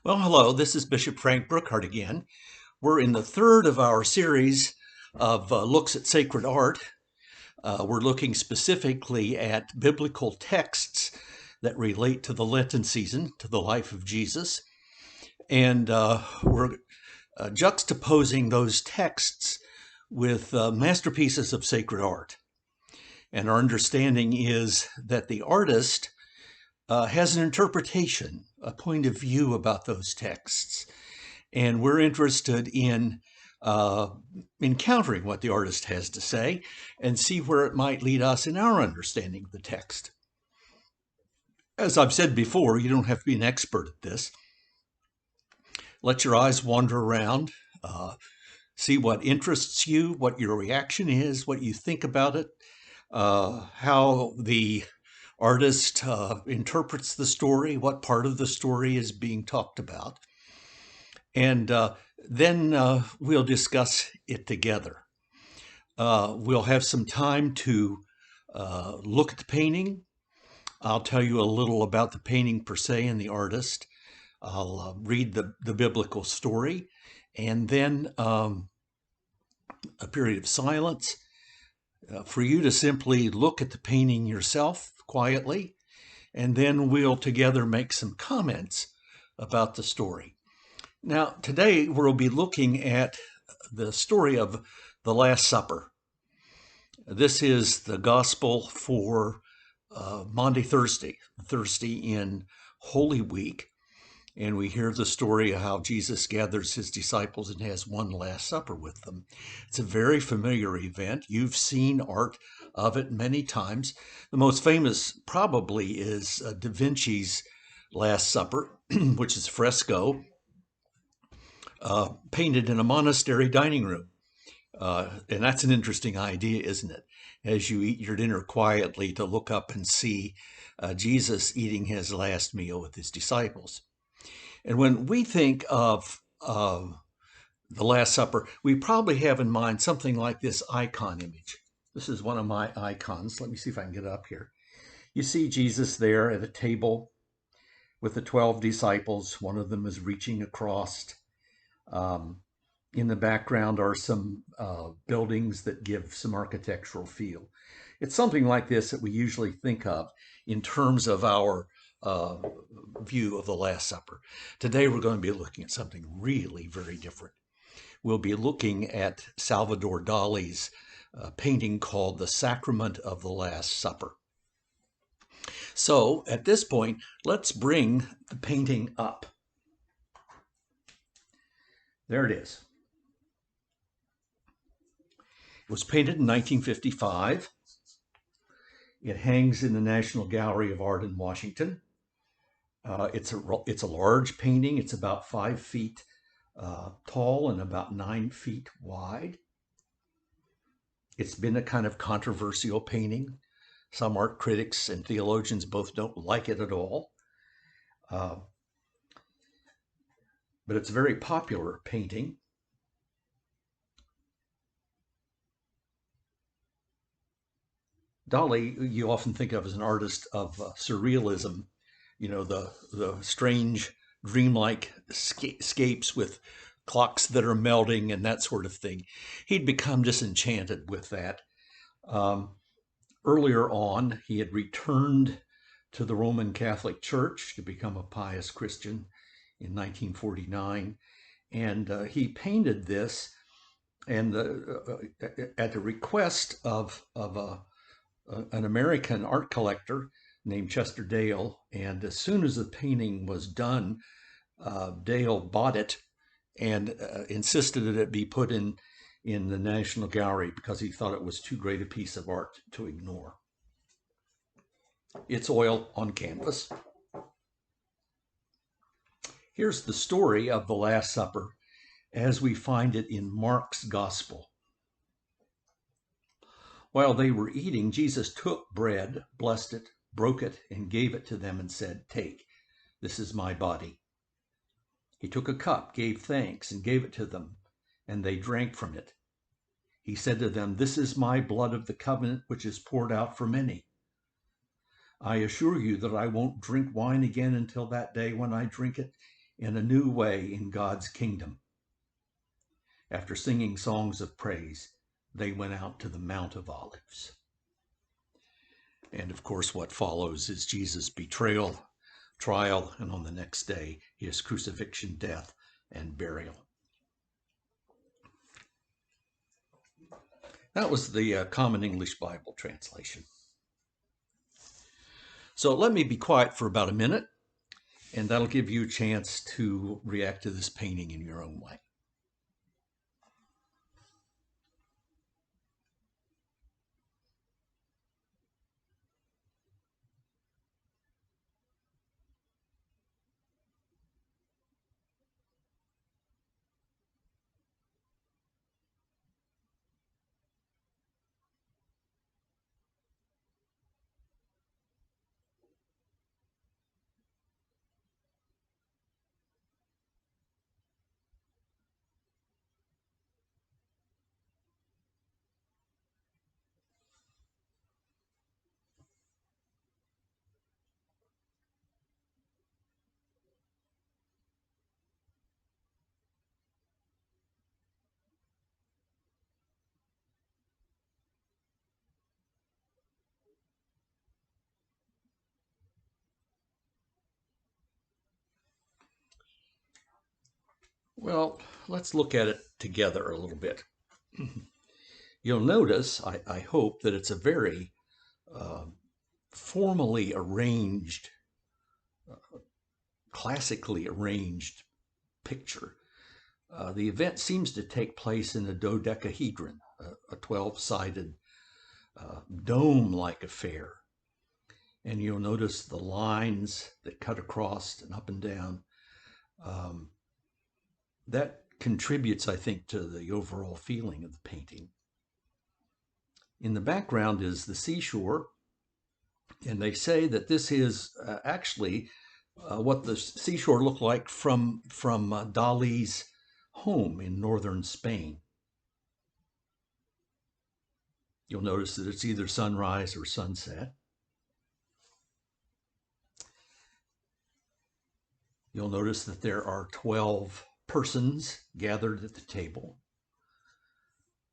Well, hello, this is Bishop Frank Brookhart again. We're in the third of our series of looks at sacred art. We're looking specifically at biblical texts that relate to the Lenten season, to the life of Jesus. And we're juxtaposing those texts with masterpieces of sacred art. And our understanding is that the artist has an interpretation, a point of view about those texts. And we're interested in encountering what the artist has to say and see where it might lead us in our understanding of the text. As I've said before, you don't have to be an expert at this. Let your eyes wander around, see what interests you, what your reaction is, what you think about it, how the artist interprets the story, what part of the story is being talked about. And then we'll discuss it together. We'll have some time to look at the painting. I'll tell you a little about the painting per se and the artist. I'll read the biblical story, and then a period of silence for you to simply look at the painting yourself quietly, and then we'll together make some comments about the story. Now, today we'll be looking at the story of the Last Supper. This is the gospel for Maundy Thursday in Holy Week. And we hear the story of how Jesus gathers his disciples and has one Last Supper with them. It's a very familiar event. You've seen art of it many times. The most famous probably is Da Vinci's Last Supper, which is fresco, painted in a monastery dining room. And that's an interesting idea, isn't it? As you eat your dinner quietly, to look up and see Jesus eating his last meal with his disciples. And when we think of the Last Supper, we probably have in mind something like this icon image. This is one of my icons. Let me see if I can get it up here. You see Jesus there at a table with the 12 disciples. One of them is reaching across. In the background are some buildings that give some architectural feel. It's something like this that we usually think of in terms of our view of the Last Supper. Today we're going to be looking at something really very different. We'll be looking at Salvador Dali's painting called The Sacrament of the Last Supper. So at this point, let's bring the painting up. There it is. It was painted in 1955. It hangs in the National Gallery of Art in Washington. It's a large painting. It's about 5 feet tall and about 9 feet wide. It's been a kind of controversial painting. Some art critics and theologians both don't like it at all. But it's a very popular painting. Dali, you often think of as an artist of surrealism, the strange, dreamlike scapes with clocks that are melting and that sort of thing. He'd become disenchanted with that. Earlier on, he had returned to the Roman Catholic Church to become a pious Christian in 1949, and he painted this, and at the request of an American art collector named Chester Dale. And as soon as the painting was done, Dale bought it and insisted that it be put in the National Gallery because he thought it was too great a piece of art to ignore. It's oil on canvas. Here's the story of the Last Supper as we find it in Mark's Gospel. While they were eating, Jesus took bread, blessed it, broke it, and gave it to them and said, "Take, this is my body." He took a cup, gave thanks, and gave it to them, and they drank from it. He said to them, "This is my blood of the covenant, which is poured out for many. I assure you that I won't drink wine again until that day when I drink it in a new way in God's kingdom. After singing songs of praise, they went out to the Mount of Olives. And of course, what follows is Jesus' betrayal, trial, and on the next day, his crucifixion, death, and burial. That was the Common English Bible translation. So let me be quiet for about a minute, and that'll give you a chance to react to this painting in your own way. Well, let's look at it together a little bit. You'll notice, I hope, that it's a very formally arranged, classically arranged picture. The event seems to take place in a dodecahedron, a 12-sided dome-like affair. And you'll notice the lines that cut across and up and down. That contributes, I think, to the overall feeling of the painting. In the background is the seashore, and they say that this is actually what the seashore looked like from Dali's home in northern Spain. You'll notice that it's either sunrise or sunset. You'll notice that there are 12 persons gathered at the table.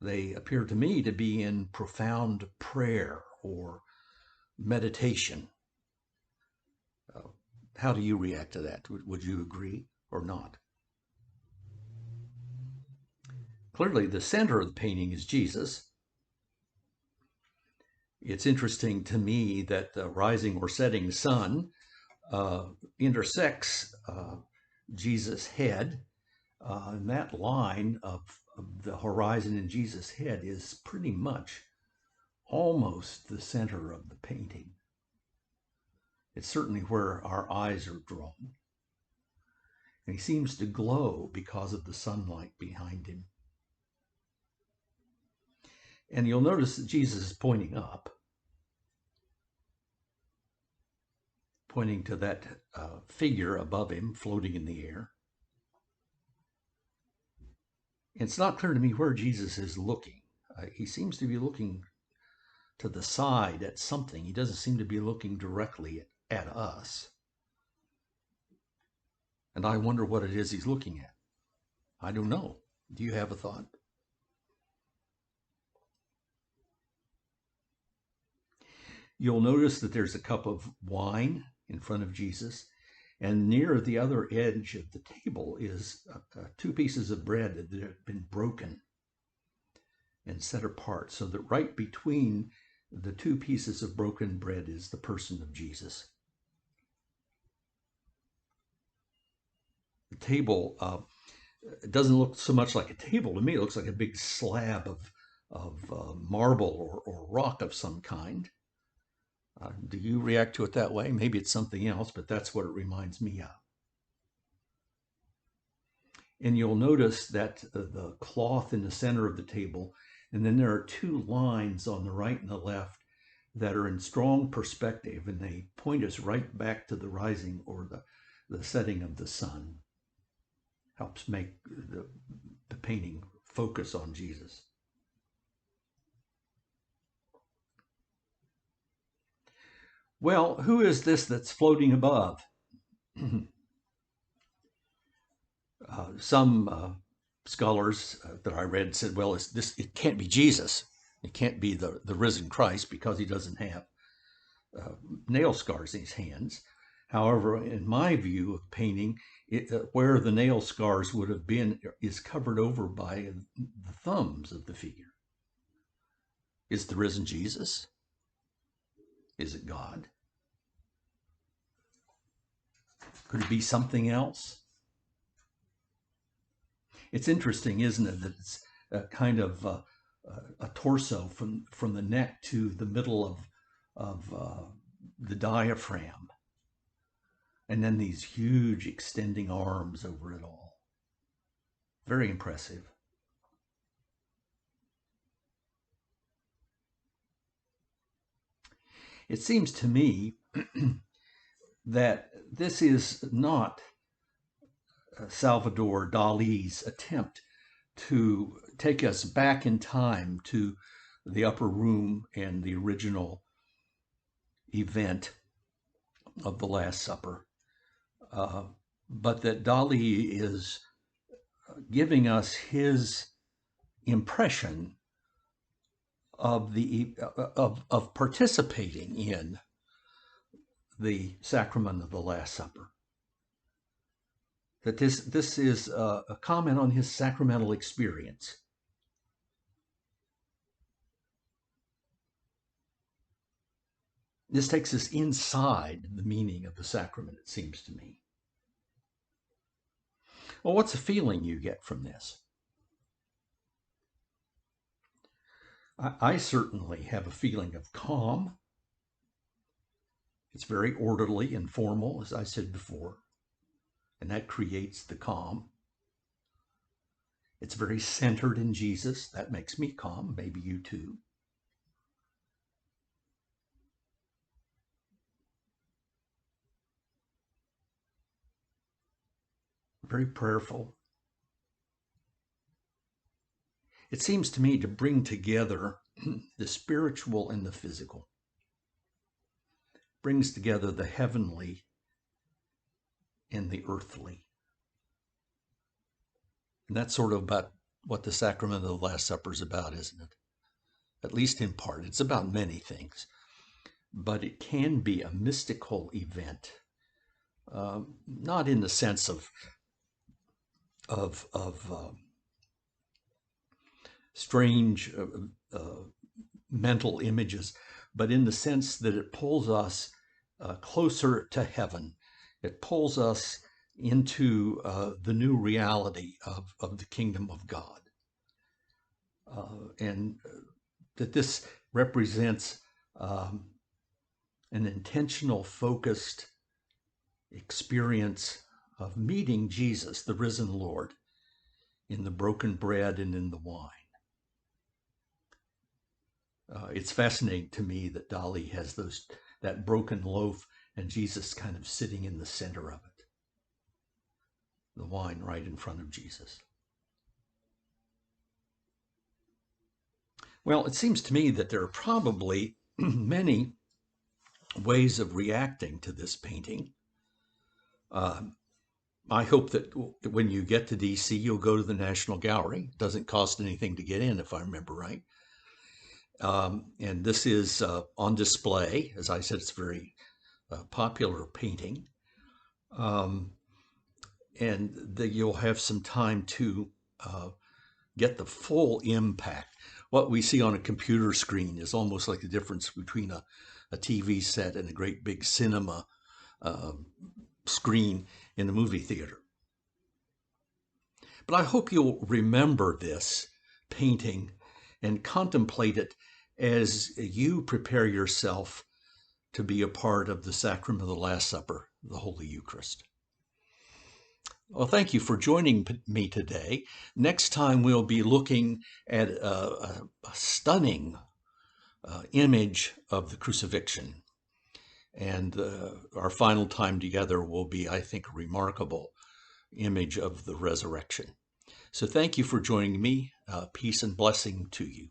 They appear to me to be in profound prayer or meditation. How do you react to that? Would you agree or not? Clearly, the center of the painting is Jesus. It's interesting to me that the rising or setting sun intersects Jesus' head, and that line of the horizon in Jesus' head is pretty much almost the center of the painting. It's certainly where our eyes are drawn. And he seems to glow because of the sunlight behind him. And you'll notice that Jesus is pointing up, pointing to that figure above him floating in the air. It's not clear to me where Jesus is looking. He seems to be looking to the side at something. He doesn't seem to be looking directly at us. And I wonder what it is he's looking at. I don't know. Do you have a thought? You'll notice that there's a cup of wine in front of Jesus, and near the other edge of the table is 2 pieces of bread that have been broken and set apart, so that right between the 2 pieces of broken bread is the person of Jesus. The table doesn't look so much like a table to me. It looks like a big slab of marble or rock of some kind. Do you react to it that way? Maybe it's something else, but that's what it reminds me of. And you'll notice that the cloth in the center of the table, and then there are 2 lines on the right and the left that are in strong perspective, and they point us right back to the rising or the setting of the sun. Helps make the painting focus on Jesus. Well, who is this that's floating above? Some scholars that I read said, well, it can't be Jesus. It can't be the risen Christ because he doesn't have nail scars in his hands. However, in my view of painting, where the nail scars would have been is covered over by the thumbs of the figure. Is the risen Jesus? Is it God? Could it be something else? It's interesting, isn't it, that it's a kind of a torso from the neck to the middle of the diaphragm, and then these huge extending arms over it all. Very impressive. It seems to me that this is not Salvador Dali's attempt to take us back in time to the upper room and the original event of the Last Supper, but that Dali is giving us his impression of participating in the sacrament of the Last Supper. That this is a comment on his sacramental experience. This takes us inside the meaning of the sacrament, it seems to me. Well, what's the feeling you get from this? I certainly have a feeling of calm. It's very orderly and formal, as I said before, and that creates the calm. It's very centered in Jesus. That makes me calm. Maybe you too. Very prayerful. It seems to me to bring together the spiritual and the physical. Brings together the heavenly and the earthly. And that's sort of about what the sacrament of the Last Supper is about, isn't it? At least in part. It's about many things. But it can be a mystical event, not in the sense of strange mental images, but in the sense that it pulls us closer to heaven. It pulls us into the new reality of the kingdom of God. And that this represents an intentional, focused experience of meeting Jesus, the risen Lord, in the broken bread and in the wine. It's fascinating to me that Dali has that broken loaf and Jesus kind of sitting in the center of it. The wine right in front of Jesus. Well, it seems to me that there are probably many ways of reacting to this painting. I hope that when you get to DC, you'll go to the National Gallery. It doesn't cost anything to get in, if I remember right. And this is on display. As I said, it's a very popular painting. And you'll have some time to get the full impact. What we see on a computer screen is almost like the difference between a TV set and a great big cinema screen in the movie theater. But I hope you'll remember this painting and contemplate it as you prepare yourself to be a part of the sacrament of the Last Supper, the Holy Eucharist. Well, thank you for joining me today. Next time we'll be looking at a stunning image of the crucifixion. And our final time together will be, I think, a remarkable image of the resurrection. So thank you for joining me. Peace and blessing to you.